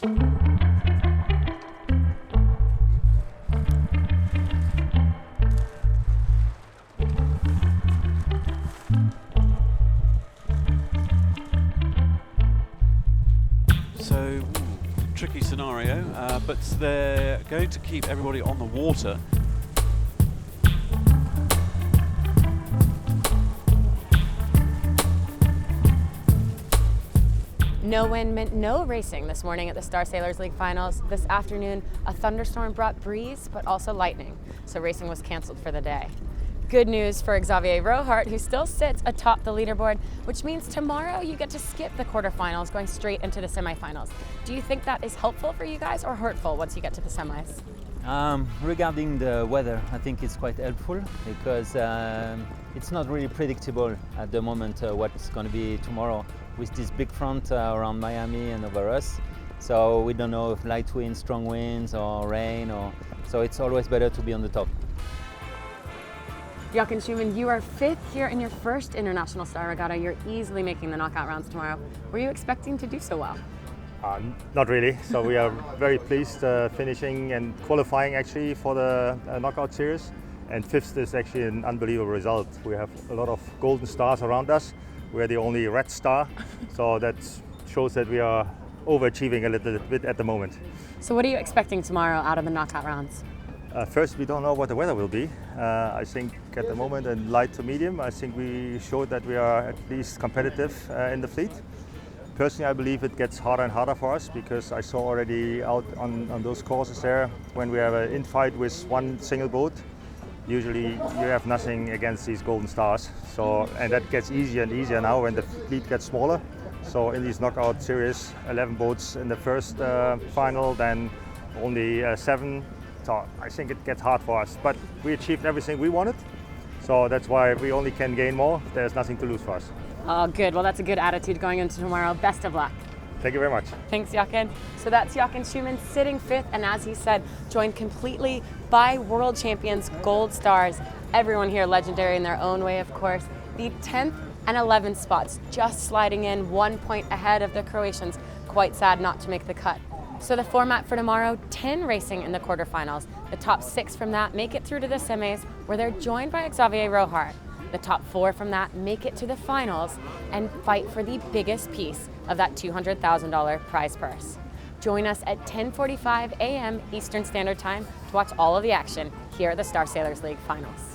So, tricky scenario, but they're going to keep everybody on the water. No wind meant no racing this morning at the Star Sailors League Finals. This afternoon, a thunderstorm brought breeze, but also lightning, so racing was canceled for the day. Good news for Xavier Rohart, who still sits atop the leaderboard, which means tomorrow you get to skip the quarterfinals, going straight into the semifinals. Do you think that is helpful for you guys or hurtful once you get to the semis? Regarding the weather, I think it's quite helpful because it's not really predictable at the moment what's going to be tomorrow with this big front around Miami and over us. So we don't know if light winds, strong winds or rain, so it's always better to be on the top. Jochen Schumann, you are fifth here in your first International Star Regatta. You're easily making the knockout rounds tomorrow. Were you expecting to do so well? Not really. So we are very pleased finishing and qualifying actually for the knockout series. And fifth is actually an unbelievable result. We have a lot of golden stars around us. We're the only red star. So that shows that we are overachieving a little bit at the moment. So what are you expecting tomorrow out of the knockout rounds? First, we don't know what the weather will be. I think at the moment in light to medium, I think we showed that we are at least competitive in the fleet. Personally, I believe it gets harder and harder for us because I saw already out on those courses there when we have an infight with one single boat. Usually you have nothing against these golden stars. And that gets easier and easier now when the fleet gets smaller. So in these knockout series, 11 boats in the first final, then only 7. So I think it gets hard for us, but we achieved everything we wanted. So that's why we only can gain more. There's nothing to lose for us. Oh, good. Well, that's a good attitude going into tomorrow. Best of luck. Thank you very much. Thanks, Jochen. So that's Jochen Schumann sitting fifth, and as he said, joined completely by world champions, gold stars. Everyone here legendary in their own way, of course. The 10th and 11th spots just sliding in 1 point ahead of the Croatians. Quite sad not to make the cut. So the format for tomorrow, 10 racing in the quarterfinals. The top 6 from that make it through to the semis, where they're joined by Xavier Rohart. The top 4 from that make it to the finals and fight for the biggest piece of that $200,000 prize purse. Join us at 10:45 a.m. Eastern Standard Time to watch all of the action here at the Star Sailors League Finals.